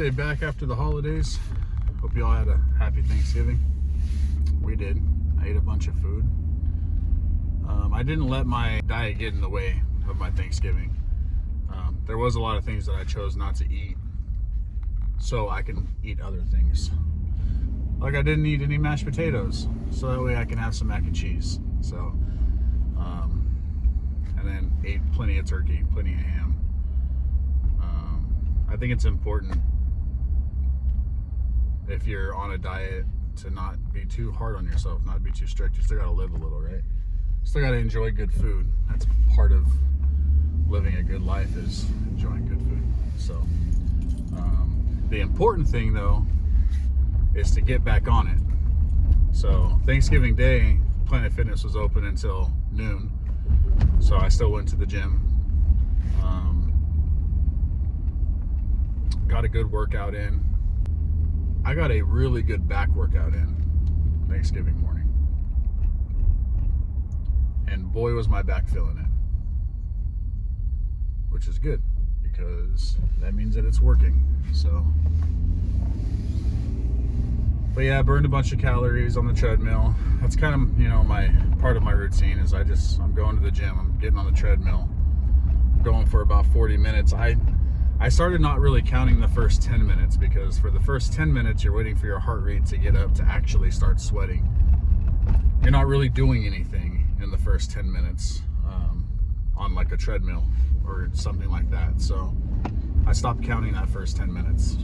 day back after the holidays. Hope you all had a happy Thanksgiving. We did. I ate a bunch of food. I didn't let my diet get in the way of my Thanksgiving. There was a lot of things that I chose not to eat so I can eat other things. Like I didn't eat any mashed potatoes, so that way I can have some mac and cheese. So, and then ate plenty of turkey, plenty of ham. I think it's important if you're on a diet to not be too hard on yourself, not be too strict. You still got to live a little, right? Still got to enjoy good food. That's part of living a good life, is enjoying good food. So the important thing though is to get back on it. So Thanksgiving Day, Planet Fitness was open until noon, so I still went to the gym. Got a good workout in. I got a really good back workout in Thanksgiving morning, and boy was my back feeling it, which is good because that means that it's working. So, but yeah, I burned a bunch of calories on the treadmill. That's kind of, my part of my routine is I'm going to the gym, I'm getting on the treadmill, I'm going for about 40 minutes. I started not really counting the first 10 minutes because for the first 10 minutes, you're waiting for your heart rate to get up to actually start sweating. You're not really doing anything in the first 10 minutes on like a treadmill or something like that. So I stopped counting that first 10 minutes.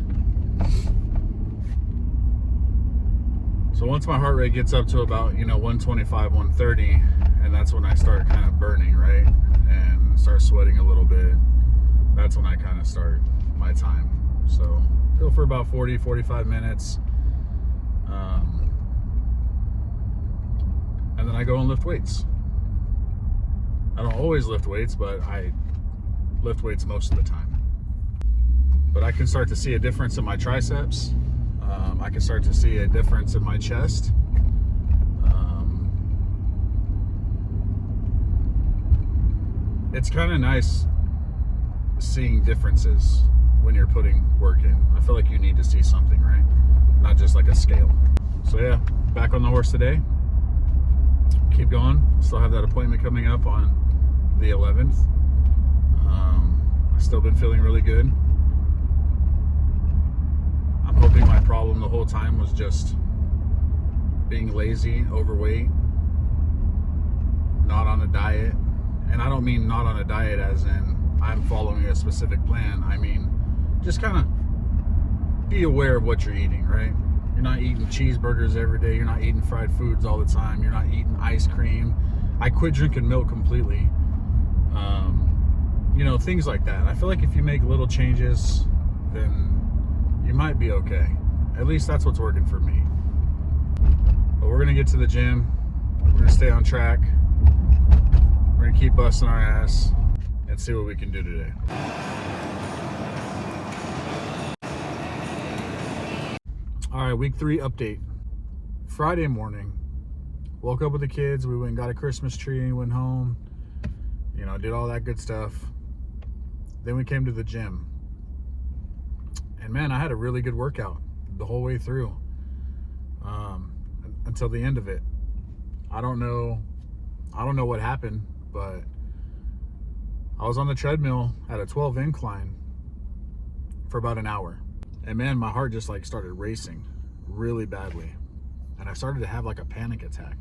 So once my heart rate gets up to about, 125, 130, and that's when I start kind of burning, right? And start sweating a little bit. That's when I kind of start my time. So go for about 40, 45 minutes. And then I go and lift weights. I don't always lift weights, but I lift weights most of the time. But I can start to see a difference in my triceps. I can start to see a difference in my chest. It's kind of nice seeing differences when you're putting work in. I feel like you need to see something, right? Not just like a scale. So yeah, back on the horse today. Keep going. Still have that appointment coming up on the 11th. I've still been feeling really good. I'm hoping my problem the whole time was just being lazy, overweight, not on a diet. And I don't mean not on a diet as in I'm following a specific plan. I mean, just kind of be aware of what you're eating, right? You're not eating cheeseburgers every day. You're not eating fried foods all the time. You're not eating ice cream. I quit drinking milk completely. Things like that. I feel like if you make little changes, then you might be okay. At least that's what's working for me. But we're going to get to the gym. We're going to stay on track. We're going to keep busting our ass and see what we can do today. All right, week 3 update. Friday morning, woke up with the kids. We went and got a Christmas tree, went home, did all that good stuff. Then we came to the gym. And man, I had a really good workout the whole way through, until the end of it. I don't know what happened, but I was on the treadmill at a 12 incline for about an hour. And man, my heart just started racing really badly. And I started to have like a panic attack.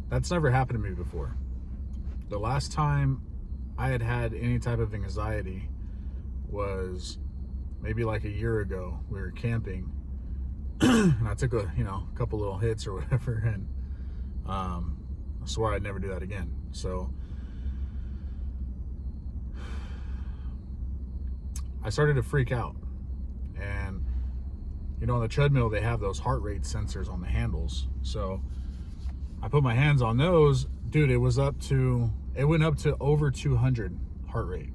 That's never happened to me before. The last time I had any type of anxiety was maybe like a year ago. We were camping and I took a couple little hits or whatever, and I swore I'd never do that again. So I started to freak out. And on the treadmill they have those heart rate sensors on the handles. So I put my hands on those. Dude, it went up to over 200 heart rate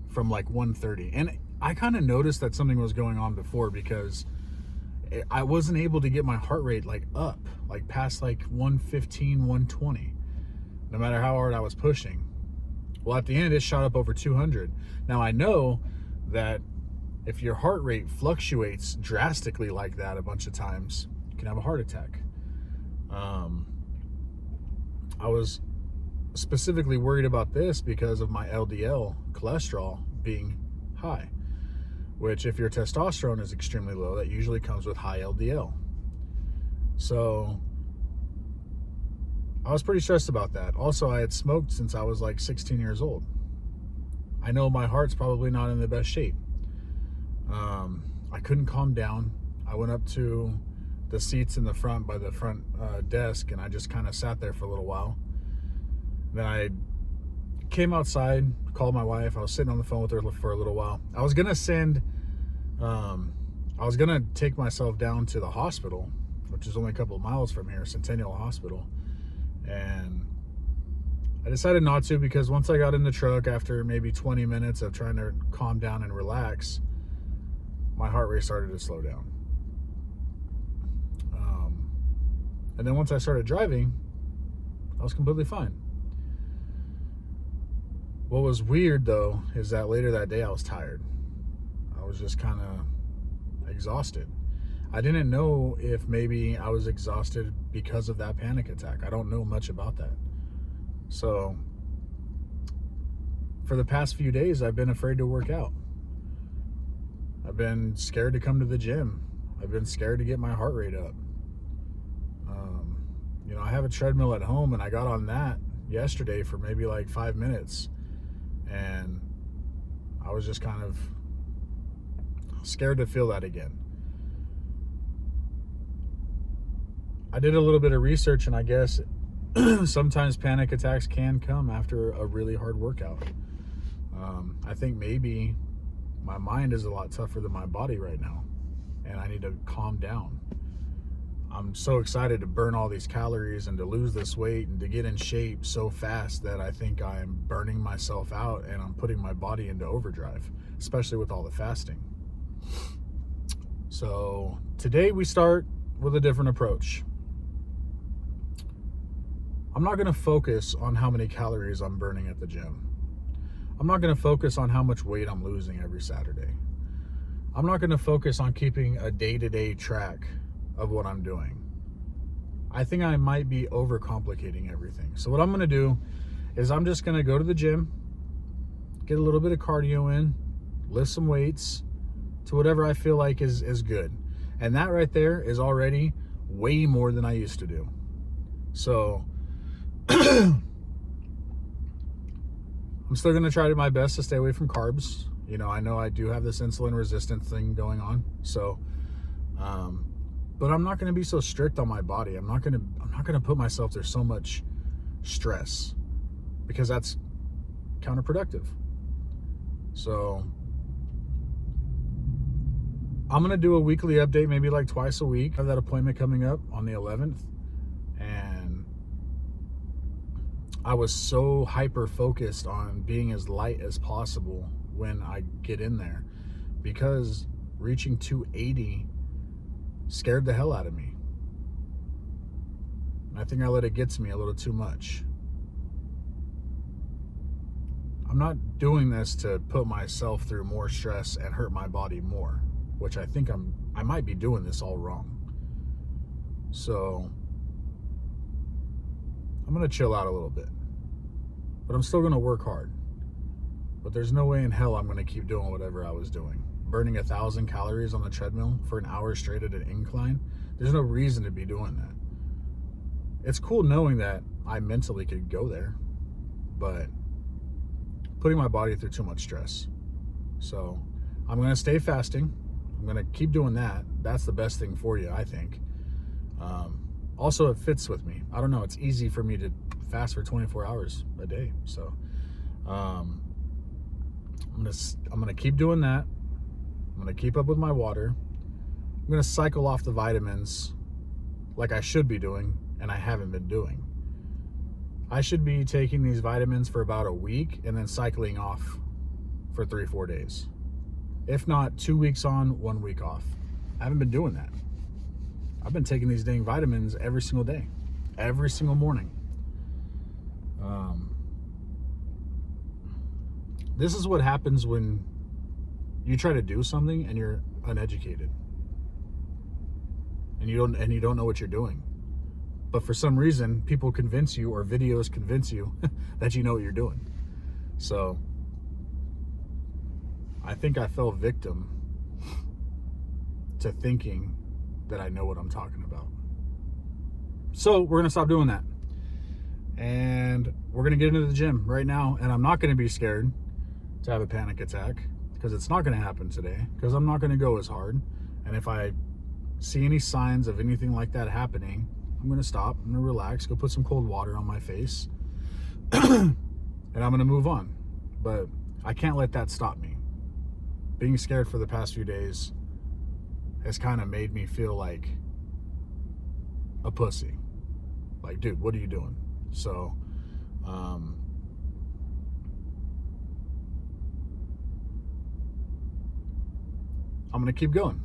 from like 130. And I kind of noticed that something was going on before because I wasn't able to get my heart rate up past 115, 120, no matter how hard I was pushing. Well, at the end it shot up over 200. Now I know that if your heart rate fluctuates drastically like that a bunch of times, you can have a heart attack. I was specifically worried about this because of my LDL cholesterol being high, which if your testosterone is extremely low, that usually comes with high LDL. So I was pretty stressed about that. Also, I had smoked since I was like 16 years old. I know my heart's probably not in the best shape. I couldn't calm down. I went up to the seats in the front by the front desk, and I just kind of sat there for a little while. Then I came outside, called my wife. I was sitting on the phone with her for a little while. I was gonna take myself down to the hospital, which is only a couple of miles from here, Centennial Hospital. And I decided not to, because once I got in the truck, after maybe 20 minutes of trying to calm down and relax, my heart rate started to slow down. And then once I started driving, I was completely fine. What was weird, though, is that later that day I was tired. I was just kind of exhausted. I didn't know if maybe I was exhausted because of that panic attack. I don't know much about that. So for the past few days, I've been afraid to work out. I've been scared to come to the gym. I've been scared to get my heart rate up. I have a treadmill at home, and I got on that yesterday for maybe like 5 minutes, and I was just kind of scared to feel that again. I did a little bit of research, and I guess sometimes panic attacks can come after a really hard workout. I think maybe my mind is a lot tougher than my body right now, and I need to calm down. I'm so excited to burn all these calories and to lose this weight and to get in shape so fast that I think I'm burning myself out and I'm putting my body into overdrive, especially with all the fasting. So today we start with a different approach. I'm not going to focus on how many calories I'm burning at the gym. I'm not going to focus on how much weight I'm losing every Saturday. I'm not going to focus on keeping a day-to-day track of what I'm doing. I think I might be overcomplicating everything. So what I'm going to do is I'm just going to go to the gym, get a little bit of cardio in, lift some weights to whatever I feel like is good. And that right there is already way more than I used to do. So I'm still going to try my best to stay away from carbs. I know I do have this insulin resistance thing going on. So, but I'm not going to be so strict on my body. I'm not going to put myself through so much stress, because that's counterproductive. So I'm going to do a weekly update, maybe like twice a week. I have that appointment coming up on the 11th. And I was so hyper focused on being as light as possible when I get in there, because reaching 280 scared the hell out of me. And I think I let it get to me a little too much. I'm not doing this to put myself through more stress and hurt my body more, which I think I might be doing this all wrong. So I'm going to chill out a little bit, but I'm still going to work hard. But there's no way in hell I'm going to keep doing whatever I was doing. Burning 1,000 calories on the treadmill for an hour straight at an incline. There's no reason to be doing that. It's cool knowing that I mentally could go there, but putting my body through too much stress. So I'm going to stay fasting. I'm going to keep doing that. That's the best thing for you, I think. Also, it fits with me. I don't know. It's easy for me to fast for 24 hours a day. So I'm gonna keep doing that. I'm going to keep up with my water. I'm going to cycle off the vitamins like I should be doing, and I haven't been doing. I should be taking these vitamins for about a week and then cycling off for 3-4 days. If not, 2 weeks on, 1 week off. I haven't been doing that. I've been taking these dang vitamins every single day, every single morning. This is what happens when you try to do something and you're uneducated. And you don't know what you're doing. But for some reason, people convince you, or videos convince you that you know what you're doing. So I think I fell victim to thinking that I know what I'm talking about. So we're going to stop doing that. And we're going to get into the gym right now. And I'm not going to be scared to have a panic attack, because it's not going to happen today, because I'm not going to go as hard. And if I see any signs of anything like that happening, I'm going to stop. I'm going to relax, go put some cold water on my face, and I'm going to move on. But I can't let that stop me. Being scared for the past few days has kind of made me feel like a pussy. Like, dude, what are you doing? So, I'm going to keep going.